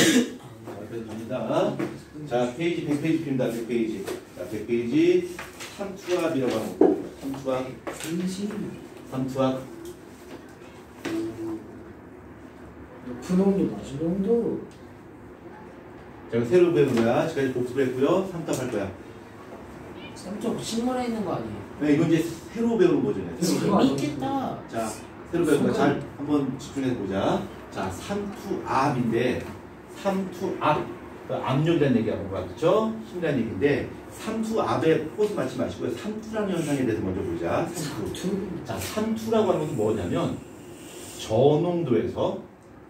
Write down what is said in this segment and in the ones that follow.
여기까지 갑니다. 자, 페이지 100페이지 핍니다. 100페이지. 자, 100페이지 삼투압이라고 하는 거. 삼투압. 삼투압. 높은 온도, 낮은 온도. 제가 새로 배운 거야. 지금까지 복습을 했고요. 삼투압 할 거야. 좀 식물에 있는 거 아니에요? 네, 이건 이제 새로 배우는 거잖아요. 새로 배우는 거. 재밌겠다. 자, 새로 배운 거 잘 한번 집중해서 보자. 자, 삼투압인데 삼투압. 압력이라는 얘기하고 그렇죠? 힘이라는 얘기인데 삼투압에 포스 맞지 마시고요. 삼투라는 현상에 대해서 먼저 보자. 삼투. 자, 삼투라고 하는 것은 뭐냐면 저농도에서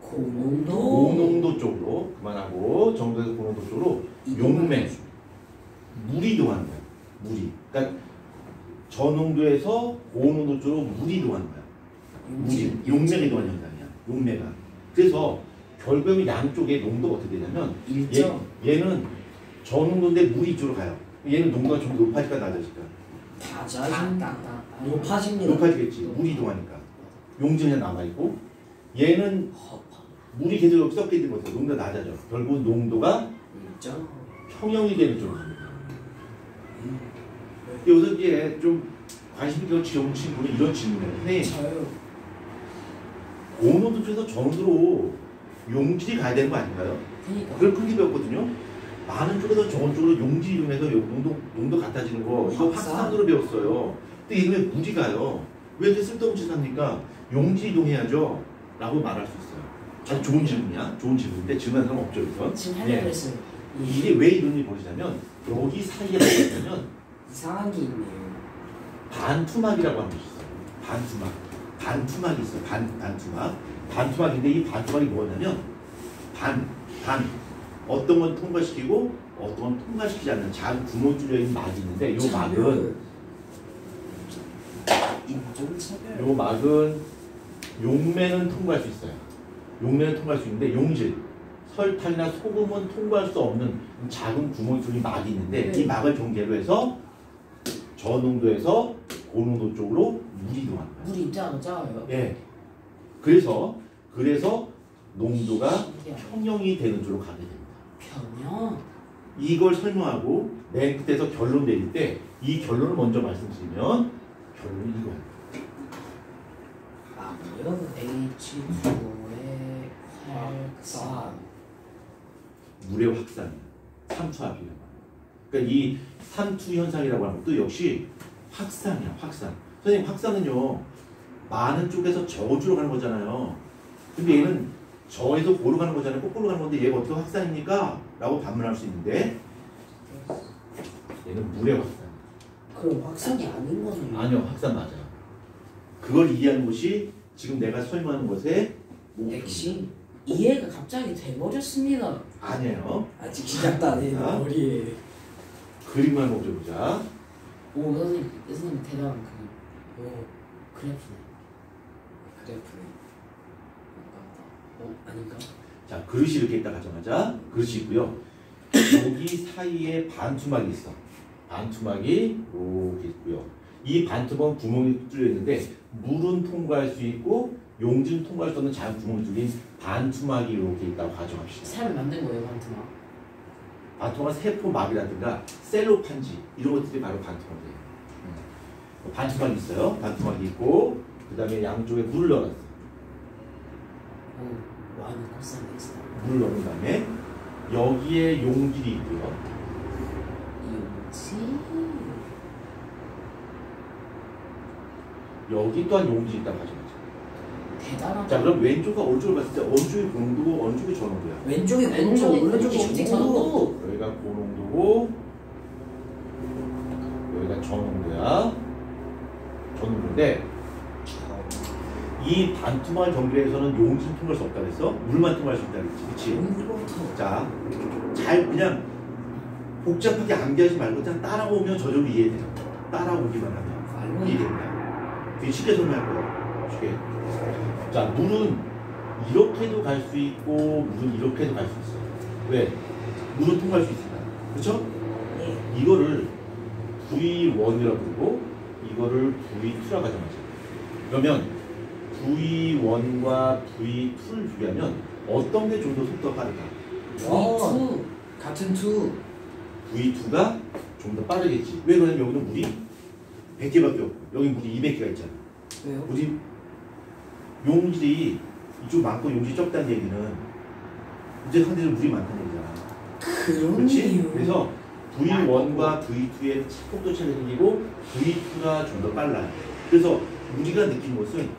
고농도 쪽으로 그만하고 저농도에서 고농도 쪽으로 용매 물이 이동하는 거야. 물이. 그러니까 저농도에서 고농도 쪽으로 물이 이동하는 거야. 물이 용매가 이동하는 현상이야. 용매가. 그래서 결국에는 양쪽의 농도가 어떻게 되냐면 얘는 저농도인데 물이 이쪽으로 가요. 얘는 농도가 좀 높아질까 낮아질까? 높아집니다. 높아지겠지. 물이 이동하니까. 용질이 그냥 남아있고 얘는 물이 계속 여기 섞여 있는 것에서 농도가 낮아져. 결국 농도가 평형이 되는 쪽으로 갑니다. 여기서 이제 좀 관심 있게 지어본 친구는 이런 질문이에요. 선생님, 고농도 쪽에서 저온도로 용질이 가야 되는 거 아닌가요? 그걸 크게 배웠거든요. 많은 쪽에서 저온 쪽으로 용질이 이동해서 농도 같아지는 거 이거 확산으로 배웠어요. 근데 이름에 물이 가요. 왜 이렇게 쓸데없는 짓 합니까? 용질이 이동해야죠 라고 말할 수 있어요. 아주 좋은 질문이야. 좋은 질문인데 질문하는 사람 없죠. 여기서. 지금 하려고 그랬어요. 이게 왜 이런 일이 벌어지냐면 여기 사이에 보면 이상한 게 있네요. 반투막이라고 하는 것이 있어요. 반투막이 있어요. 반투막. 반투막인데 이 반투막이 뭐냐면 어떤 건 통과시키고 어떤 건 통과시키지 않는 작은 구멍 뚫려 있는 막이 있는데 이 막은 용매는 통과할 수 있어요. 용매는 통과할 수 있는데 용질, 설탕이나 소금은 통과할 수 없는 작은 구멍이 뚫린 막이 있는데 이 막을 경계로 해서 저농도에서 고농도 쪽으로 물이 이동하는 거예요. 물이 작아요? 예. 그래서 농도가 평형이 되는 쪽으로 가게 됩니다. 평형? 이걸 설명하고 맨 끝에서 결론 내릴 때 이 결론을 먼저 말씀드리면 결론이 이거예요. 뭐요? H2O의 활산. 물의 확산이에요. 삼투압이라고 합니다. 그러니까 이 삼투 현상이라고 하는 것도 역시 확산이야. 확산. 선생님, 확산은요 많은 쪽에서 저쪽으로 가는 거잖아요. 근데 얘는 저에서 고로 가는 거잖아요. 거꾸로 가는 건데 얘가 어떻게 확산입니까? 라고 반문할 수 있는데 얘는 물의 확산. 그럼 확산이 아닌 거네요. 아니요, 확산 맞아요. 그걸 이해하는 것이 지금 내가 설명하는 것의 핵심. 이해가 갑자기 돼버렸습니다. 아니에요. 아직 시작도 안 해요. 머리에. 그림을 한번 보자. 오, 선생님 대단한 그림. 그래프네. 아닌가? 자, 그릇이 이렇게 있다 가정하자. 그릇이 있고요. 여기 사이에 반투막이 있어. 반투막이 이렇게 있고요. 이 반투막은 구멍이 뚫려 있는데 물은 통과할 수 있고 용진 통과할 수 없는 작은 구멍이 뚫린 반투막이 이렇게 있다고 가정합시다. 사람이 만든 거예요, 반투막? 반투막은 세포막이라든가 셀로판지 이런 것들이 바로 반투막이에요. 반투막이 있어요. 반투막이 있고 그 다음에 양쪽에 물을 넣어놨어요. 많이 곱상했어. 물을 넣은 다음에 여기에 용질이 있고요. 용질? 여기 또한 용질이 있다고 가정하죠. 대단하다. 자, 그럼 왼쪽과 오른쪽을 봤을 때 어느 쪽이 고농도고 어느 쪽이 저농도야? 왼쪽이 고농도, 오른쪽이 저농도. 여기가 고농도고 여기가 저농도야. 저농도인데 이 반투막 경계에서는 용질 통과할 수 없다 그랬어? 물만 통과할 수 있다 그랬지. 그치? 자, 잘 그냥 복잡하게 암기하지 말고 그냥 따라오면 저절로 이해돼요. 따라오기만 하면 이해됩니다. 되게 쉽게 설명할 거예요. 쉽게. 자, 물은 이렇게도 갈 수 있고 물은 이렇게도 갈 수 있어요. 왜? 물은 통과할 수 있습니다. 그렇죠? 이거를 V1이라고 부르고 이거를 V2라고 가정하죠. 그러면 V1과 V2를 비교하면 어떤 게 좀 더 속도가 빠를까? V2 같은 투. V2가 좀 더 빠르겠지. 왜 그러냐면 여기는 물이 100개밖에 없고 여기 물이 200개가 있잖아. 왜요? 물이 용질이 이쪽 많고 용질이 적다는 얘기는 이제 상대적으로 물이 많다는 얘기잖아. 그렇지? 그러네요. 그래서 V1과 V2의 속도 차이가 생기고 V2가 좀 더 빨라요. 그래서 우리가 느낀 것은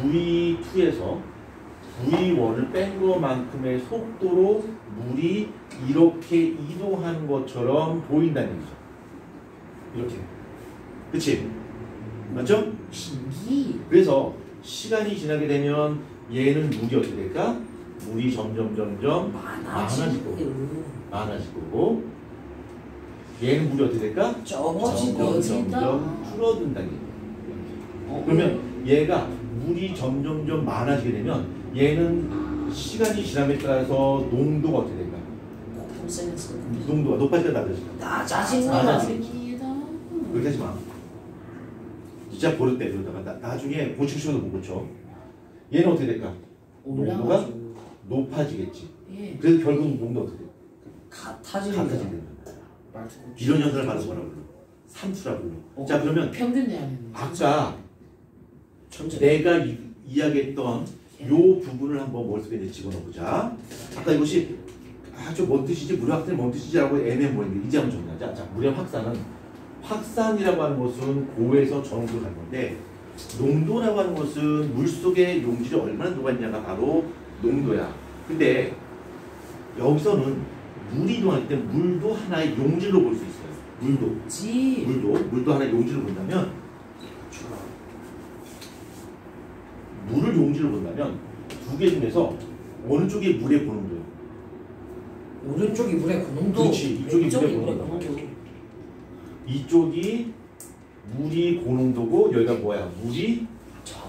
V2에서 V1을 뺀 것만큼의 속도로 물이 이렇게 이동하는 것처럼 보인다는 얘기죠. 이렇게. 그치? 맞죠? 신기. 그래서 시간이 지나게 되면 얘는 물이 어떻게 될까? 물이 점점 많아질 거고 얘는 물이 어떻게 될까? 점점 줄어든다는 얘기예요. 그러면 얘가 물이 점점 많아지게 되면 얘는 시간이 지남에 따라서 농도가 어떻게 될까? 농도가 높아질까 낮아질까? 낮아집니다. 그렇게 하지 마. 진짜 버릇 때 이러다가 나중에 고치시켜도 못 고쳐. 얘는 어떻게 될까? 농도가 올라가죠. 높아지겠지. 예. 그래서 결국 농도가 어떻게 돼? 같아집니다. 같아지는 거야. 이런 현상을 바로 뭐라고 불러? 삼수라고 불러. 자 그러면 평균 내야겠네. 아까 천재. 내가 이야기했던 요 부분을 한번 머릿속에 이제 집어넣어보자. 아까 이것이 아주 뭔 뜻이지? 물의 확산이 뭔 뜻이지라고 애매모호했는데 이제 한번 정리하자. 자, 물의 확산이라고 하는 것은 고에서 저농도로 가는 건데 농도라고 하는 것은 물속에 용질이 얼마나 녹았냐가 바로 농도야. 근데 여기서는 물이 이동할 때 물도 하나의 용질로 볼 수 있어요. 물도 하나의 용질로 본다면 물을 용질로 본다면 두 개 중에서 어느 쪽이 물의 고농도예요? 오른쪽이 물의 고농도. 그렇지. 이쪽이 물의 고농도. 이쪽이 물이 고농도고 여기가 뭐야? 물이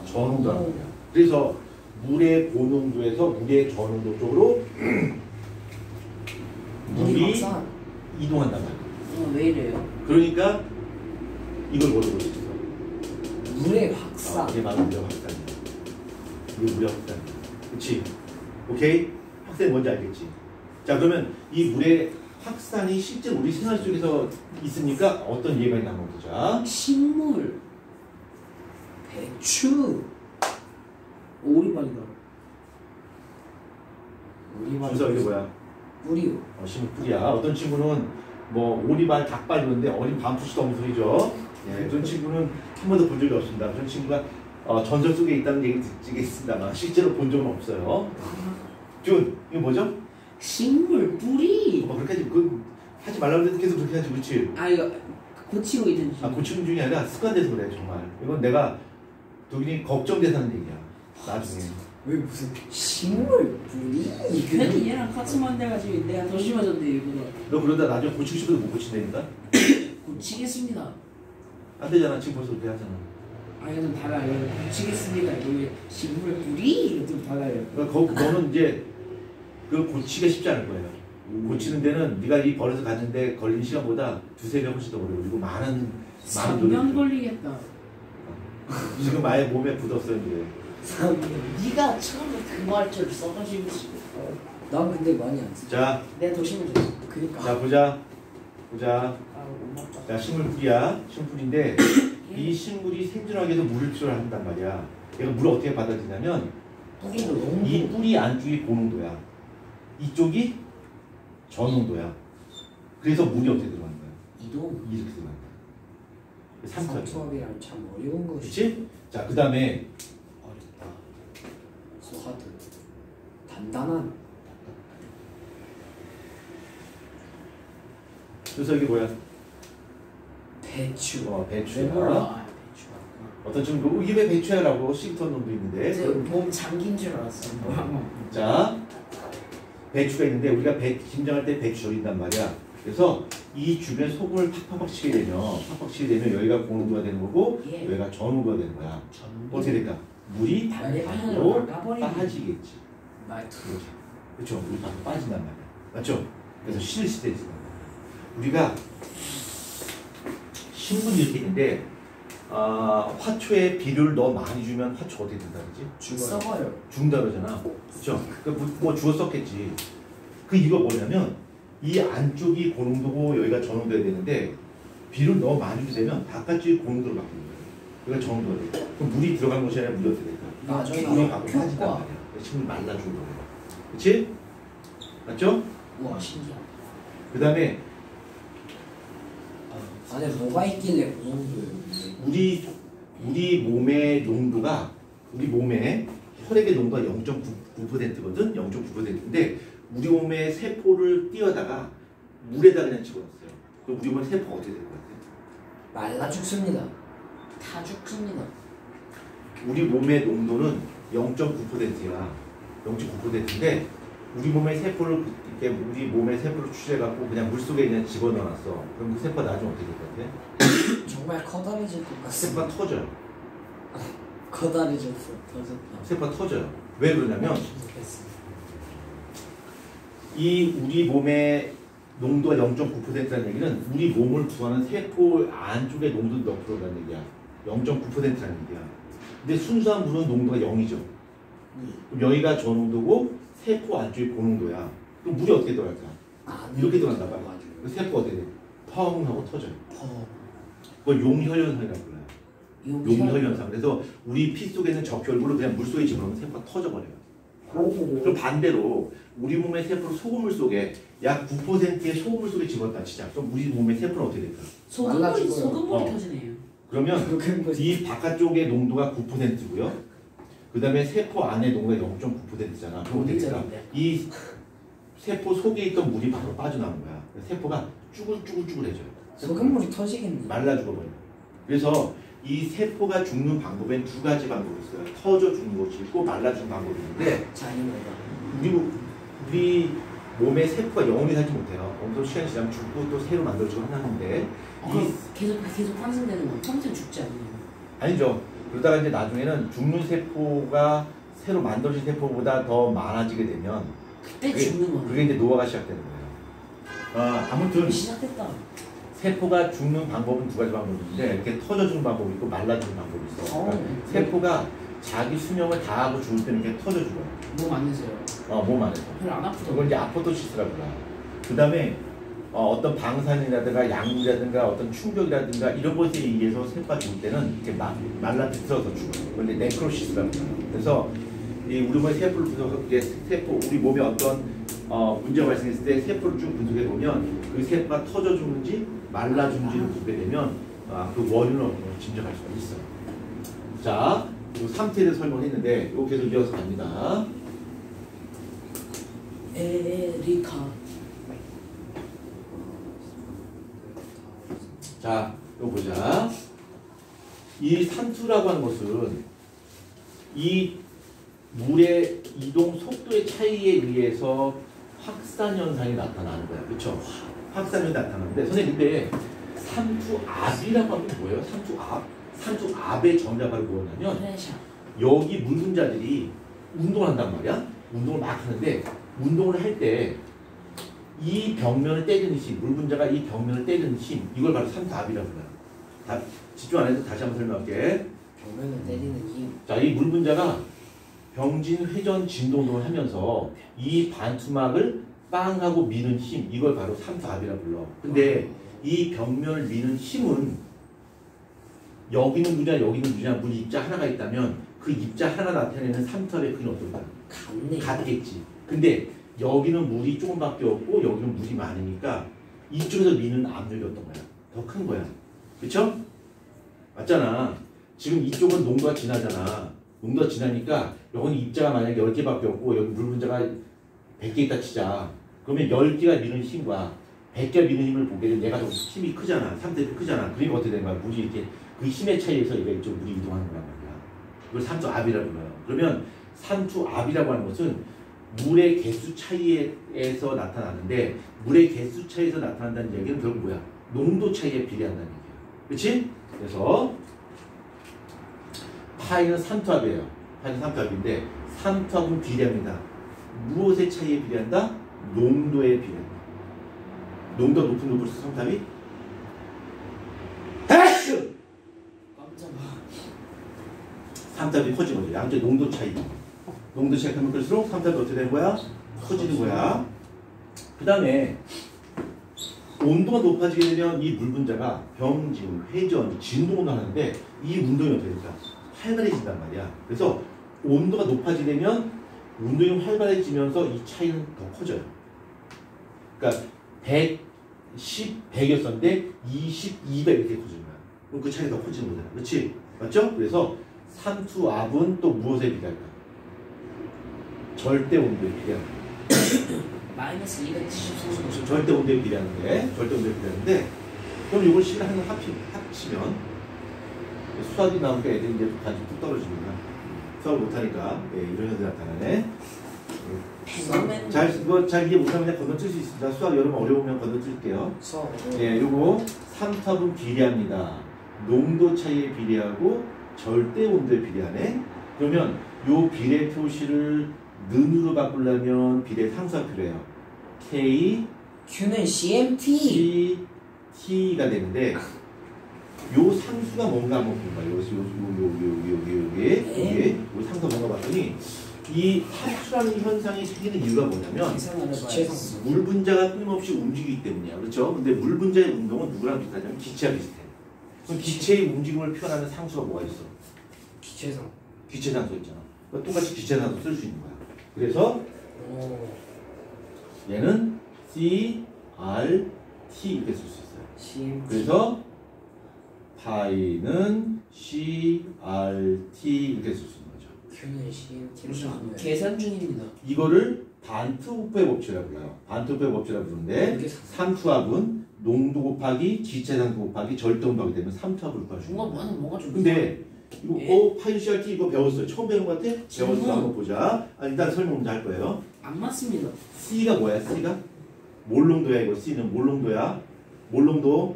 저농도라는 거야. 그래서 물의 고농도에서 물의 저농도 쪽으로 물이 이동한단 말이야. 왜 이래요? 그러니까 이걸 뭐로 볼 수 있어? 물의 확산. 이게 바로 물의 확산이야. 이게 물의 확산이야. 그치? 오케이? 확산이 뭔지 알겠지? 자 그러면 이 물의 확산이 실제 우리 생활 속에서 있으니까 어떤 예가 있나 한번 보자. 식물. 배추. 오리발이다. 준서 이게 뭐야? 물이요. 식물 뿌리야. 어떤 친구는 뭐 오리발, 닭발 이러는데 어린 반푸시도 없는 소리죠. 예, 그런 친구는 한 번도 본 적이 없습니다. 그런 친구가 전설 속에 있다는 얘기 듣겠습니다만 실제로 본 적은 없어요. 준, 이거 뭐죠? 식물 뿌리. 그렇게 하지 말라고 해도 계속 그렇게 하지, 그렇지? 아 이거 고치고 있는 중. 고치는 중이 아니라 습관돼서 그래 정말. 이건 내가 독일이 걱정돼서 하는 얘기야. 나중에. 왜 무슨 식물 뿌리? 괜히 얘랑 같이 만나가지고 내가 더 심해졌네 이거. 너 그러다 나중에 고치고 싶어도 못 고친다니까? 고치겠습니다. 안 되잖아. 지금 벌써 그렇게 하잖아. 아 이거 좀 달라요. 고치겠습니다. 이거 식물 뿌리 이거 좀 달라요. 그러니까 너는 이제 그 고치기가 쉽지 않을 거예요. 고치는 데는 네가 이 버릇을 갖는데 걸리는 시간보다 두세 배 훨씬 더 오래 걸리고 많은 3년 걸리겠다. 지금 아예 몸에 굳었어요 이제. 네가 처음에 그 말투를 써가지고 난 근데 많이 안 써. 자, 내가 더 심해졌어. 그니까. 자 보자. 아 못 맞다. 자 식물 뿌리야. 식물 뿌리인데 이 식물이 생존하기 위해서 물을 필요로 한단 말이야. 얘가 물을 어떻게 받아들이냐면 이 뿌리 안쪽이 고농도야. 이쪽이 저농도야. 그래서 물이 어떻게 들어가는 거야? 이동. 이렇게 들어가는 거야. 삼투압. 삼투압이랑 참 어려운 것이. 그렇지? 자, 그 다음에 어렵다. 소하드. 단단한. 그래서 이게 뭐야? 배추. 배추야. 아 배추가. 어떤 친구 이게 왜 배추야라고 시기ton 놈도 있는데. 몸 잠긴 줄 알았어. 자, 배추가 있는데 우리가 김장할 때 배추 절인단 말이야. 그래서 이 주변 소금을 팍팍 치게 되면 여기가 고농도가 되는 거고 예. 여기가 저농도가 되는 거야. 어떻게 될까? 물이 반으로 빠지겠지. 말투. 그렇죠. 물이 밖으로 빠진단 말이야. 맞죠? 그래서 실시대지. 우리가 신문이 이렇게 있는데 화초에 비료를 너무 많이 주면 화초 어떻게 된다 그러지? 썩어요. 죽는다 그러잖아. 그렇죠? 뭐 주워 썼겠지. 그 이유가 뭐냐면 이 안쪽이 고농도고 여기가 저농도여야 되는데 비를 너무 많이 주면 바깥쪽이 고농도로 바뀌는 거예요. 여기가 저농도가 돼. 그럼 물이 들어간 것이 아니라 물이 어떻게 될까? 나중에 물이 밖으로 빠진단 효과. 말이야. 식물이 말라주는 거예요. 그치? 맞죠? 우와 신기하다. 그 다음에 안에 뭐가 있길래 그 정도예요? 우리 몸의 농도가 우리 몸의 혈액의 농도가 0.9%거든. 0.9%인데 우리 몸의 세포를 띄어다가 물에다 그냥 집어넣었어요. 그럼 우리 몸의 세포가 어떻게 될 것 같아요? 말라 죽습니다. 다 죽습니다. 우리 몸의 농도는 0.9%야. 0.9%인데 우리 몸의 세포를 이렇게 우리 몸의 세포를 추출해갖고 그냥 물 속에 그냥 집어넣어놨어. 그럼 그 세포가 나중에 어떻게 될 것 같아? 정말 커다래질 것 같습니다. 세포가 터져요. 커다래졌어. 터졌다. 세포가 터져요. 왜 그러냐면 좋겠어. 이 우리 몸의 농도가 0.9%라는 얘기는 우리 몸을 구하는 세포 안쪽의 농도도 몇 프로라는 얘기야. 0.9%라는 얘기야. 근데 순수한 물은 농도가 0이죠. 그럼 여기가 저농도고 세포 안쪽이 고농도야. 그럼 물이 어떻게 들어갈까? 이렇게 들어간다 봐요. 그 세포가 어떻게 돼? 펑 하고 터져요. 그걸 용혈현상이라고 불러요. 용혈현상. 그래서 우리 피 속에 있는 적혈구를 그냥 물 속에 집어넣으면 세포가 터져버려요. 그럼 반대로 우리 몸의 세포를 소금물 속에 약 9%의 소금물 속에 집어넣다 치자. 그럼 우리 몸의 세포는 어떻게 될까? 소금물이 어. 터지네요. 그러면 이 바깥쪽의 농도가 9%고요. 그 다음에 세포 안의 농도가 0.9%잖아. 그럼 어떻게 될까? 이 세포 속에 있던 물이 바로 빠져나오는 거야. 세포가 쭈글쭈글쭈글해져요. 소금물이 터지겠네. 말라 죽어버려. 그래서 이 세포가 죽는 방법엔 두 가지 방법이 있어요. 터져 죽는 것이 있고 말라 죽는 방법이 있는데 잔인하다. 우리 몸의 세포가 영원히 살지 못해요. 어느 시간이 지나면 죽고 또 새로 만들어지고 하는데 계속 환생되는 건 평생 죽지 않나요? 아니죠. 그러다가 이제 나중에는 죽는 세포가 새로 만들어진 세포보다 더 많아지게 되면 그때 죽는 거네. 그게 이제 노화가 시작되는 거예요. 아무튼 시작됐다. 세포가 죽는 방법은 두 가지 방법이 있는데 이렇게 터져 죽는 방법이 있고 말라 죽는 방법이 있어. 그러니까 세포가 자기 수명을 다하고 죽을 때는 이렇게 터져 죽어요. 몸 안에서요. 몸 안에서. 별로 안 아프죠. 그걸 이제 아포토시스라고 해요. 그 다음에 어떤 방사능이라든가 약물이라든가 어떤 충격이라든가 이런 것에 의해서 세포가 죽을 때는 이렇게 말라 비틀어서 죽어요. 그걸 이제 네크로시스라고 해요. 그래서 이 우리 몸의 세포를 분석해서 이제 세포 우리 몸에 어떤 문제가 발생했을 때 세포를 쭉 분석해 보면 그 세포가 터져 죽는지 말라 죽는지를 보게 되면 그 원인을 짐작할 수가 있어요. 자, 이 상태에 대해서 설명했는데 이거 계속 이어서 갑니다. 에리카. 자, 이거 보자. 이 산수라고 하는 것은 이 물의 이동 속도의 차이에 의해서 확산 현상이 나타나는 거야. 그렇죠? 확산이 나타나는데 선생님 근데 산수압이라고 하는 게 뭐예요? 산수압? 산수압의 정의가 바로 뭐냐면 여기 물 분자들이 운동을 한단 말이야. 운동을 막 하는데 운동을 할 때 이 벽면을 때리는 힘, 물 분자가 이 벽면을 때리는 힘, 이걸 바로 산수압이라고 해요. 집중 안 해도 다시 한번 설명할게. 벽면을 때리는 힘. 자, 이 물 분자가 병진 회전 진동을 하면서 이 반투막을 빵 하고 미는 힘, 이걸 바로 산수압이라고 불러. 근데 이 벽면을 미는 힘은 여기는 물이냐 여기는 물이냐 물 입자 하나가 있다면 그 입자 하나 나타내는 산수압의 크기는 어떨까? 같겠지. 근데 여기는 물이 조금밖에 없고 여기는 물이 많으니까 이쪽에서 미는 압력이 어떤 거야? 더 큰 거야. 그쵸? 맞잖아. 지금 이쪽은 농도가 진하잖아. 농도가 진하니까 여기는 입자가 만약에 10개밖에 없고 여기 물 분자가 100개 있다 치자. 그러면 10개가 미는 힘과 100개가 미는 힘을 보게 되면 얘가 더 힘이 크잖아. 3대 크잖아. 그러니까 어떻게 되는 거야? 물이 이렇게 그 힘의 차이에서 얘가 이쪽 물이 이동하는 거란 말이야. 그걸 산수압이라고 불러요. 그러면 산수압이라고 하는 것은 물의 개수 차이에서 나타나는데 물의 개수 차이에서 나타난다는 얘기는 결국 뭐야? 농도 차이에 비례한다는 얘기야. 그렇지? 그래서 파이는 산투압이에요. 파이는 산투압인데 산투압은 비례합니다. 무엇의 차이에 비례한다? 농도에 비례한다. 농도가 높을수록 산투압이 산투압이 커진 거죠. 양쪽의 농도 차이. 농도 차이가 크면 클수록 산투압이 어떻게 되는 거야? 커지는 거야. 그 다음에 온도가 높아지게 되면 이 물 분자가 병진, 회전, 진동을 하는데 이 운동이 어떻게 될까? 활발해진단 말이야. 그래서 온도가 높아지게 되면 운동이 활발해지면서 이 차이는 더 커져요. 그러니까 110, 100이었었는데 20, 200 이렇게 커지는 거야. 그럼 그 차이가 더 커지는 거잖아. 그렇지? 맞죠? 그래서 삼투압은 또 무엇에 비례할까? 절대 온도에 비례합니다. 마이너스 273. 절대 온도에 비례하는데, 절대 온도에 비례하는데, 그럼 이걸 식을 하나 합치면 수학이 나오니까 애들이 이제 간이 뚝 떨어지는구나. 수학을 못하니까 이런 현상이 나타나네. 잘 이해 못하면 그냥 건너뛸 수 있습니다. 수학 여러분 어려우면 건너뛸게요. 수학 예, 요거 삼투압은 비례합니다. 농도 차이에 비례하고 절대 온도에 비례하네. 그러면 요 비례 표시를 는으로 바꾸려면 비례 상수가 필요해요. K, Q는 CMT. G, T가 되는데 요 상수가 뭔가 한번 볼까요? 요 상수가 뭔가 봤더니 이 합수라는 현상이 생기는 이유가 뭐냐면 계산을 기체상수. 해봐야지. 물 분자가 끊임없이 움직이기 때문이야. 그렇죠? 근데 물 분자의 운동은 누구랑 비슷하냐면 기체와 비슷해. 그럼 기체의 움직임을 표현하는 상수가 뭐가 있어? 기체상. 기체상수 있잖아. 그러니까 똑같이 기체상수 쓸 수 있는 거야. 그래서 오. 얘는 C, R, T 이렇게 쓸 수 있어요. CMT. 그래서 파이는 C, R, T 이렇게 쓸 수 있는 거죠. Q는 CMT. 무슨 계산 중입니다. 이거를 반트후프의 법칙이라고 불러요. 반트후프의 법칙이라고 부르는데 삼투압은 농도 곱하기 기체상수 곱하기 절대온도 하게 되면 삼투압을 구할 수 있는 뭔가 거예요. 뭐가 좀. 근데 이거 예? 파이 CRT 이거 배웠어요. 처음 배운 것 같아? 배웠어. 한번 보자. 일단 설명 먼저 할 거예요. 안 맞습니다. C가 뭐야? C가? 몰농도야 이거. C는 몰농도야. 몰농도.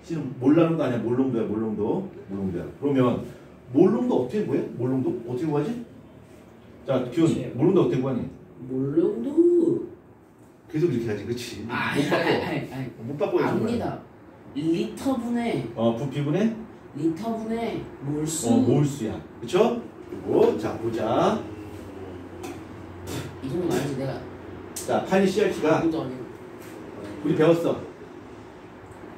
C는 몰라는 거 아니야. 몰농도야. 몰농도. 몰농도야. 그러면 몰농도 어떻게 구해? 몰농도 어떻게 구하지? 자, 기훈. 몰농도 어떻게 구하니? 몰롱도. 계속 이렇게 하지, 그렇지? 못 바꿔. 못 바꿔. 압니다. 리터분의 부피분의 리터분의 몰수. 몰수야. 그렇죠? 그리고 자 보자. 이 정도 알지 내가. 자, 파이 CRT가 아무도 아니고. 우리 배웠어.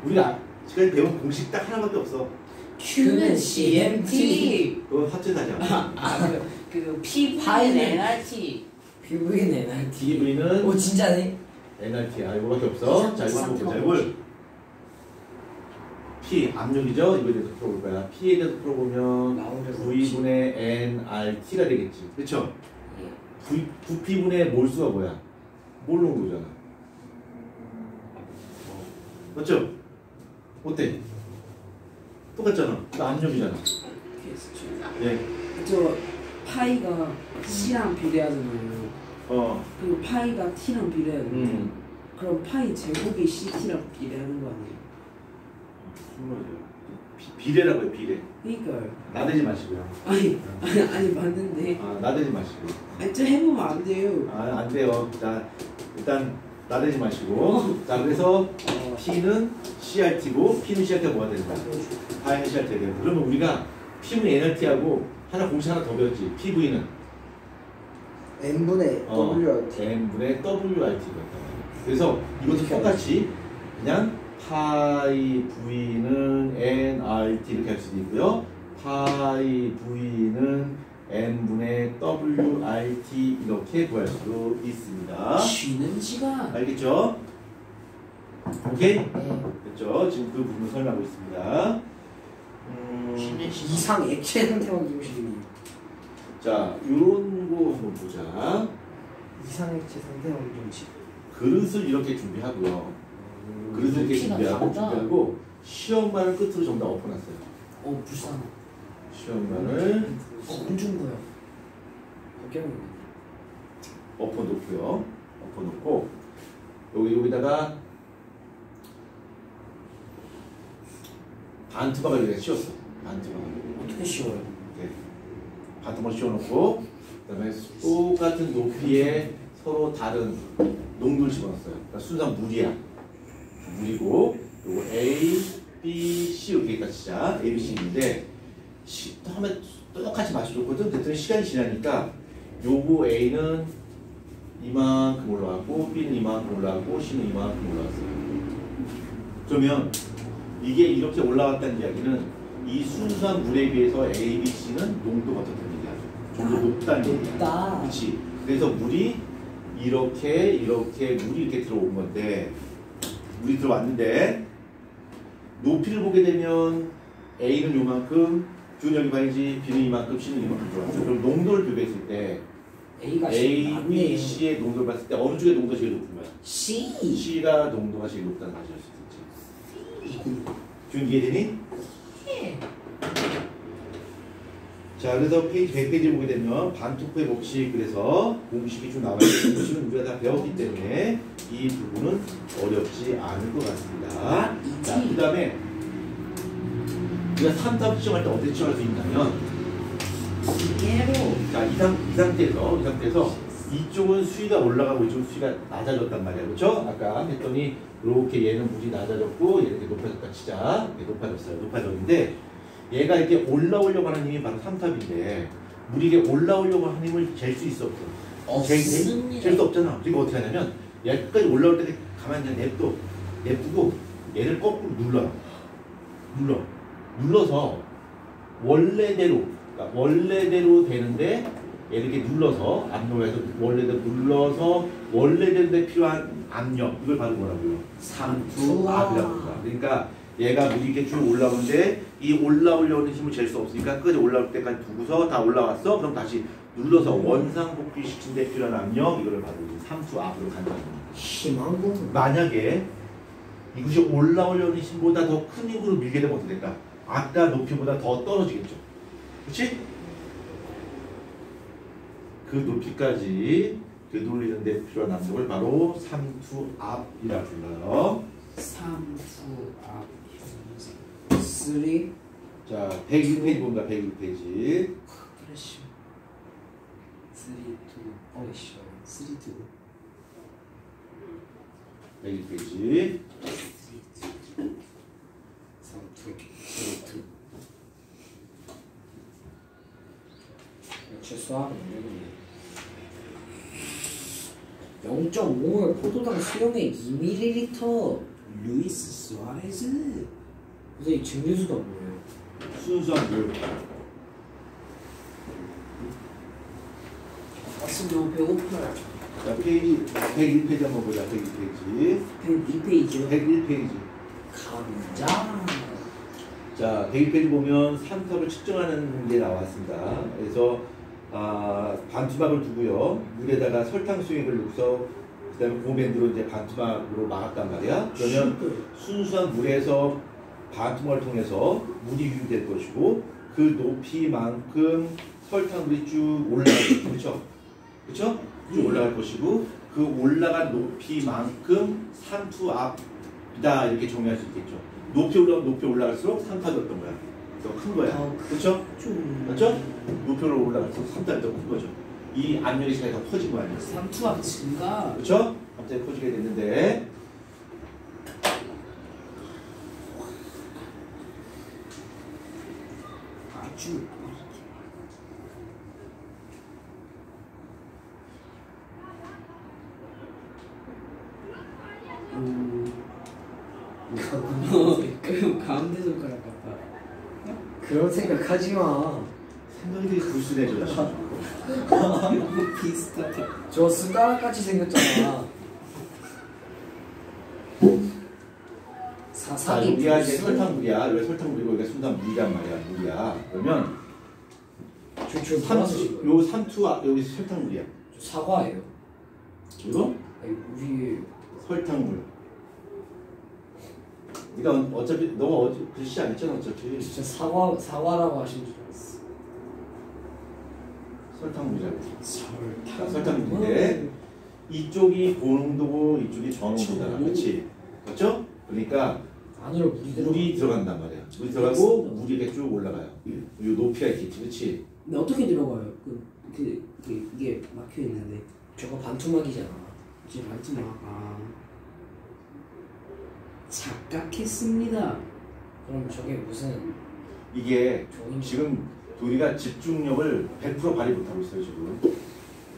우리가 지금까지 배운 공식 딱 하나밖에 없어. Q는 CMT. 그건 합체사잖아. 그 P파인 NRT. PV는 NRT. DV는 오 진짜네. NRT야. 이거밖에 없어. 자, 이거 한번 보자. 이걸 P 압력이죠. 이거에 대해서 풀어볼 거야. P에 대해서 풀어보면 V분의 NRT가 되겠지. 그렇죠? 부피분의 몰수가 뭐야? 몰농도잖아. 맞죠? 어때? 똑같잖아. 그 압력이잖아. 예. 저 파이가 C랑 비례하잖아요. 그리고 파이가 T랑 비례하잖아요. 그럼 파이 제곱이 CT랑 비례하는 거 아니에요? 비례라고 해, 비례. 그러니까요. 나대지 마시고요. 아니 맞는데. 나대지 마시고. 아니 좀 해보면 안 돼요. 안 돼요. 자, 일단 나대지 마시고. 자, 그래서 P는 CRT고, P는 CRT가 뭐가 되는 거야? 파이는 CRT가 되는 거야. 그러면 우리가 P분의 NRT하고 하나 공식 하나 더 배웠지. PV는 N분의 WRT. N분의 WRT가 있단 말이야. 그래서 이것도 똑같이 그냥 파이 V는 NRT 이렇게 할 수도 있고요. 파이 V는 N분의 WRT 이렇게 구할 수도 있습니다. 쉬는 시간. 알겠죠? 오케이? 네. 됐죠? 지금 그 부분을 설명하고 있습니다. 쉬는 시간. 이상 액체 상태원 기호식이네요. 자, 요런 거 한번 보자. 이상 액체 상태원 기호식. 그릇을 이렇게 준비하고요. 그릇을 이렇게 준비하고 시험만을 끝으로 전부 다 엎어놨어요. 불쌍해. 시험만을 공중부요. 박경훈. 엎어놓고요. 엎어놓고 여기다가 반투막을 여기다 씌웠어. 반투막을. 어떻게 씌워요? 네. 반투막을 씌워놓고 그다음에 똑같은 높이에 서로 다른 농도를 집어넣었어요. 그러니까 순서는 물이야. 물이고 요거 A, B, C 이렇게 있다 치자. A, B, C인데 하면 똑같이 맛이 좋거든. 됐더니 시간이 지나니까 요거 A는 이만큼 올라갔고 B는 이만큼 올라갔고 C는 이만큼 올라갔어요. 그러면 이게 이렇게 올라갔다는 이야기는 이 순수한 물에 비해서 A, B, C는 농도가 어떻다는 얘기야? 좀 더 높다는 얘기야. 높다. 그렇지. 그래서 물이 이렇게 물이 이렇게 들어온 건데 물이 들어왔는데 높이를 보게 되면 A는 요만큼, Q는 여기 봐야지, B는 이만큼, C는 이만큼 들어왔어. 그럼 농도를 비교했을 때 A가 A, B, C의 농도를 봤을 때 어느 쪽의 농도가 제일 높은 거야? C. C가 농도가 제일 높다는 사실을 알 수 있지. 준 이해되니? 자, 그래서 페이지 100페이지 보게 되면 반투표의 법칙, 그래서 공식이 좀 나와요. 공식은 우리가 다 배웠기 때문에 이 부분은 어렵지 않을 것 같습니다. 자, 그 다음에 우리가 3답 시험할 때 어떻게 시험할 수 있냐면 자, 이 상태에서 이쪽은 수위가 올라가고 이쪽은 수위가 낮아졌단 말이야. 그렇죠? 아까 했더니 이렇게 얘는 물이 낮아졌고 얘는 이렇게 높아졌다 치자. 이렇게 높아졌는데 얘가 이렇게 올라오려고 하는 힘이 바로 3탑인데 물이 이게 올라오려고 하는 힘을 잴 수 있어 없어? 없습니다. 잴 수 없잖아. 그러니까 어떻게 하냐면 여기까지 올라올 때 가만히 그냥 냅두고 얘를 거꾸로 눌러서 원래대로 되는데 얘를 이렇게 눌러서 압력에서 원래대로 눌러서 원래대로 데 필요한 압력, 이걸 받은 거라고요. 삼투압이라고 합니다. 그러니까 얘가 물이 이렇게 쭉 올라오는데 이 올라오려는 힘을 잴 수 없으니까 끝까지 올라올 때까지 두고서 다 올라왔어. 그럼 다시 눌러서 원상복귀 시킨 데 필요한 압력, 이거를 받은 삼투압으로 간다는 겁니다. 심한 거. 만약에 이것이 올라오려는 힘보다 더 큰 힘으로 밀게 되면 어떻게 될까? 아까 높이보다 더 떨어지겠죠. 그렇지? 그 높이까지 되돌리는 데 필요한 압력을 바로 삼투압이라 불러요. 삼투압. 3. 자, 101페이지 본다. 101페이지. 프레셔. 3-2. 101페이지. 3. 최소한 0.5몰 포도당 수용액 2ml. 루이스 수아레즈. 선생님 증류수가 뭐예요? 순수한 물. 아침 너무 배고파요. 자, 페이지 101페이지 한번 보자. 101페이지. 102페이지요. 101페이지. 감자. 자, 101페이지 보면 삼투압을 측정하는 게 나왔습니다. 그래서 반투막을 두고요. 물에다가 설탕 수액을 넣고서 그다음에 고밴드로 이제 반투막으로 막았단 말이야. 그러면 순수한 물에서 반투막을 통해서 물이 유입될 것이고 그 높이만큼 설탕물이 쭉 올라가겠죠. 그렇죠? 그렇죠? 쭉 올라갈 것이고 그 올라간 높이만큼 삼투압이다 이렇게 정리할 수 있겠죠. 높이 올라갈수록 삼투압이 어떤 거야? 더 큰 거야. 그렇죠? 맞죠? 높이 올라갈수록 삼투압이 더 큰 거죠. 이 압력의 차이가 더 커진 거 아니에요? 삼투압 증가. 그렇죠? 갑자기 커지게 됐는데 아주. 그럼 가운데 손가락 같다. 그런 생각하지 마. 생각이 되게 불순해져. 너무 비슷하다. 저 숟가락같이 생겼잖아. 자, 사사기 여기가 이제 설탕물이야. 여기 설탕물이고 여기가 순수한 물이란 말이야. 물이야. 그러면 요 삼투압 여기 설탕물이야. 사과예요. 이거 아니, 우리 설탕물. 그러니까 어차피 너가 글씨 안 했잖아. 어차피 진짜 사과라고 하신 줄 알았어. 설탕물이라고. 자, 설탕물인데 이쪽이 고농도고 이쪽이 저농도잖아. 그렇지? 맞죠? 그러니까 안으로 물이 들어간단 말이야. 물이 들어가고 물이 이렇게 쭉 올라가요. 이 높이가 있겠지, 그렇지? 근데 어떻게 들어가요? 이게 막혀 있는데. 저거 반투막이잖아. 이제 말투만 착각했습니다. 그럼 저게 무슨 이게 종이 지금 우리가 집중력을 100% 발휘 못하고 있어요 지금.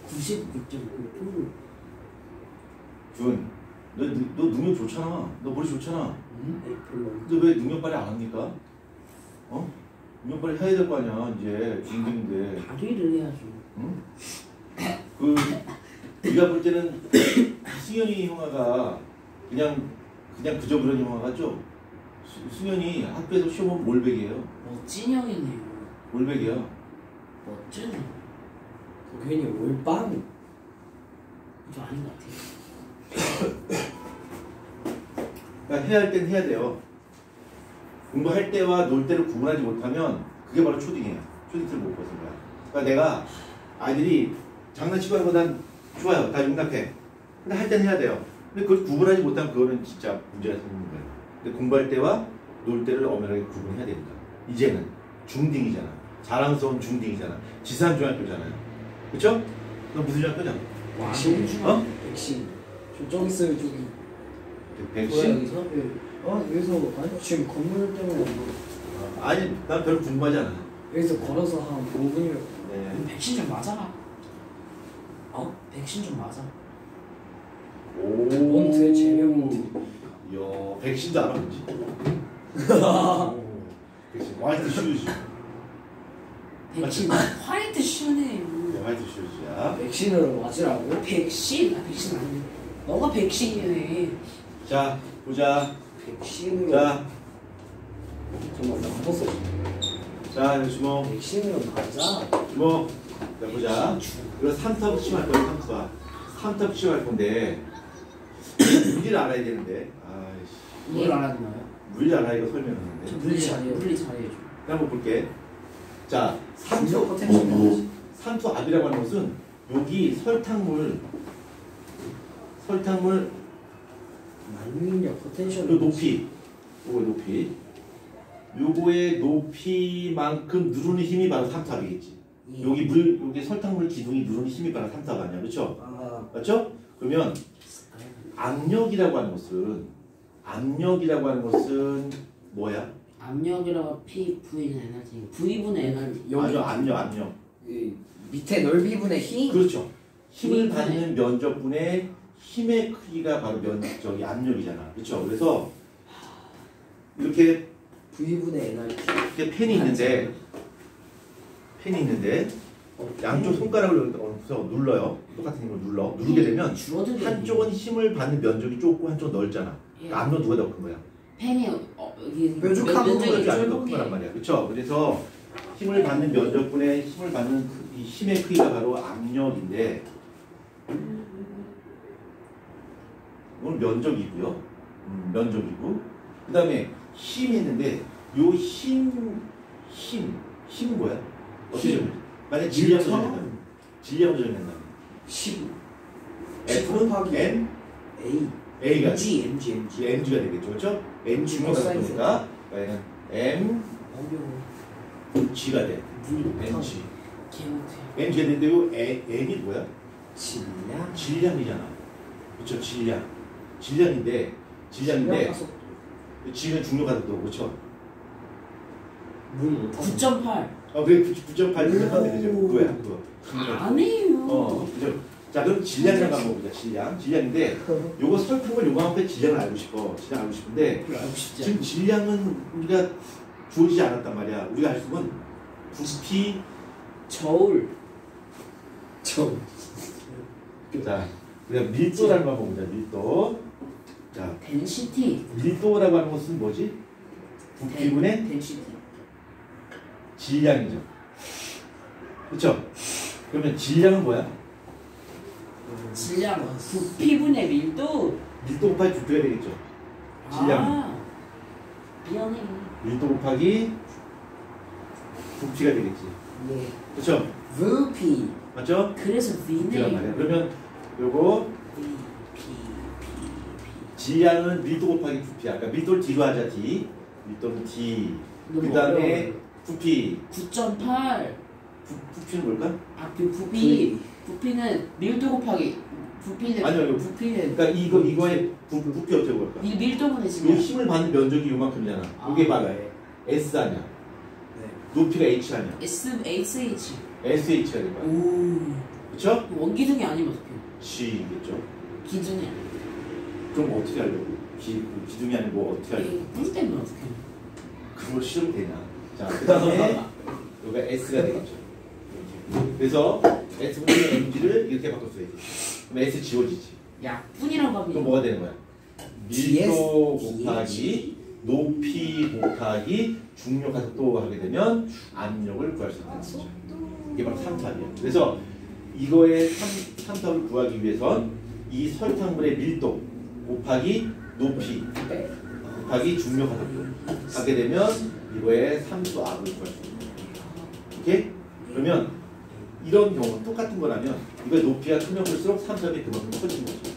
99.9%. 너 능력 좋잖아. 너 머리 좋잖아. 별로. 근데 왜 능력 발휘 안 합니까? 어? 능력 발휘 해야 될 거 아니야. 이제 중딩인데. 발휘를 해야죠. 응? 네가 볼 때는 승현이 형아가 그냥 그저 그런 형아 같죠? 승현이 학교에서 시험 보면 몰백이에요. 멋진 형이네요. 몰백이야. 멋진 형. 그 괜히 올빵. 저 아닌 것 같아요. 그러니까 해야 할 땐 해야 돼요. 공부할 때와 놀 때를 구분하지 못하면 그게 바로 초딩이에요. 초딩 틀을 못 벗은 거야. 그러니까 내가 아이들이 장난치고 하는 거 난 좋아요. 다 용납해. 근데 할 땐 해야 돼요. 근데 그걸 구분하지 못하면 그거는 진짜 문제가 생기는 거예요. 근데 공부할 때와 놀 때를 엄연하게 구분해야 됩니다. 이제는 중딩이잖아. 자랑스러운 중딩이잖아. 지산중학교잖아요. 그쵸? 너 무슨 중학교잖아? 백신. 어? 백신. 저쪽 있어요 저기. 백신? 여기서? 여기서 아니 지금 건물 때문에 아니, 난 별로 궁금하지 않아. 여기서 걸어서 한 5분이면. 네. 백신 좀 맞아라. 백신 좀 맞아. 오. 몬트 제명몬트. 이야, 백신도 알아, 뭔지? 백신, 화이트 슈즈. 백신 화이트 슈네요. 네, 화이트 슈즈야. 백신으로 맞으라고? 백신? 백신 아니야. 너가 백신이네. 자, 보자. 백신으로. 자, 정말 나빴어. 자, 주모. 백신으로 맞아. 주모. 자, 보자. 이거 3탑 치할 거야, 3탑. 3탑 치할 건데. 물리를 알아야 되는데. 아이씨. 뭘 알았나요? 물리 알아, 이거 저 설명하는데. 물리 잘해요. 물리 잘해요. 한번 볼게. 자, 중력 3수. 포텐셜. 산투압이라고 하는 것은 여기 설탕물 만능력 포텐셜. 요 높이 요거 높이 요거의 높이만큼 누르는 힘이 바로 삼투압이겠지. 예. 여기 설탕물 기둥이 누르는 힘이 바로 삼투압 아니야, 그렇죠? 아, 맞죠? 그러면 압력이라고 하는 것은 뭐야? 압력이라고 V는 에너지. V분의 에너지. 아주 압력. 이 밑에 넓이분의 힘. 그렇죠. 힘을 V분의- 받는 면적분의 힘의 크기가 바로 저기 압력이잖아. 그렇죠? 그래서 이렇게 V분의 에너지. 이렇게 펜이 있는데 양쪽 손가락을 여기서 눌러요. 똑같은 힘을 누르게 되면 줄어들게. 한쪽은 힘을 받는 면적이 좁고 한쪽은 넓잖아. 그러니까 압력 누가 더 큰 거야? 펜이 이게 뾰족한 면적이 그렇지, 압력이 더 좁은 큰 거란 게. 말이야. 그렇죠? 그래서 힘을 받는 면적분의 힘을 받는 이 힘의 크기가 바로 압력인데 이건 면적이고요. 면적이고 그 다음에 힘이 있는데 요 힘은 뭐야? 어떻게 정해? 만약 질량을 정한다면 10. F는 곱하기 M, A. A가 MG. MG가 되겠죠, 그렇죠? M 중요하다 보니까 얘는 M, 어려워. G가 돼. 물이 MG. 개못해. MG가 되는데 요 M이 뭐야? 질량. 질량이잖아. 그렇죠, 질량인데 G는 중력가속도 그렇죠? 물 못하고. 9.8. 그래 9.8 하면 되죠. 그거야 그거. 아니에요. 그죠. 자 그럼 질량이라고 한번 보자. 질량인데 요거 설탕을 요만큼 질량을 알고 싶은데 별로 알고 싶지 지금 않아. 질량은 우리가 주어지지 않았단 말이야. 우리가 알 수 있는 부피. 저울. 자 우리가 밀도라는 거 한번 보자. 밀도. 자 덴시티. 밀도라고 하는 것은 뭐지? 부피분의 덴시티. 질량이죠. 그렇죠? 그러면 질량은 뭐야? 질량. 부피분의 밀도. 밀도 곱하기 부피가 되겠죠. 질량. 미안해. 밀도 곱하기 부피가 되겠지. 네. 그렇죠? VP. 맞죠? 그래서 부피란 말이야. V네. 그러면 요거 V, P. 질량은 밀도 곱하기 부피야. 그러니까 밀도를 D로 하자. D. 밀도는 D. 그 다음에 부피. 9.8. 부피는 뭘까? 부피는 밀도 곱하기 부피는 아니요, 부피는 그러니까 이거의 부피 어떻게 볼까? 밀도분의 요 질량. 힘을 받는 면적이 요만큼이잖아. 이게 바로 S 아니야. 네. 높이가 H 아니야. SH. SH가 될 거야. 오. 그렇죠? 원기둥이 아니면 어떡해? G겠죠. 기준이. 그럼 어떻게 하려고? 기둥이 아니고 어떻게 하려고? 뿔 때문에 어떻게 해? 그걸 실으면 되냐? 자, 그 다음에 여기가 S가 되겠죠. 그래서 S분의 MG를 이렇게 바꿨어야지. 그럼 S 지워지지. 약분이라고 그럼 합니다. 뭐가 되는 거야? 밀도 곱하기 높이 곱하기 중력 가속도 하게 되면 압력을 구할 수 있다는 거죠. 이게 바로 삼탑이에요. 그래서 이거의 삼탑을 구하기 위해선 이 설탕물의 밀도 곱하기 높이 곱하기 중력 가속도 하게 되면 이거의 삼수 압을 구할 수 있어요. 오케이? 그러면 이런 경우 똑같은 거라면 이거의 높이가 크면 클수록 삼탑이 그만큼 커지는 거죠.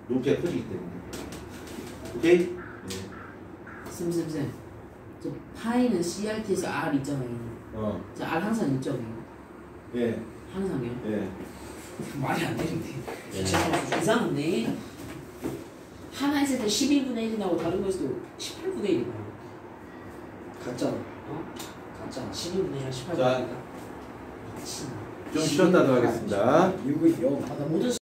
높이가 커지기 때문에. 오케이? 네. 쌤. 저 파이는 CRT에서 R 있잖아요. 저 R 항상 있잖아요. 예. 항상요. 예. 말이 안 되는데. 예. 이상한데. 하나 있을 때 12분의 1이 나오고 다른 거에서도 18분의 1이 나와요. 같잖아. 같잖아. 12분의 1이랑 18분의 1. 자, 좀 쉬었다 하도록 하겠습니다. 6은 0. 나 모든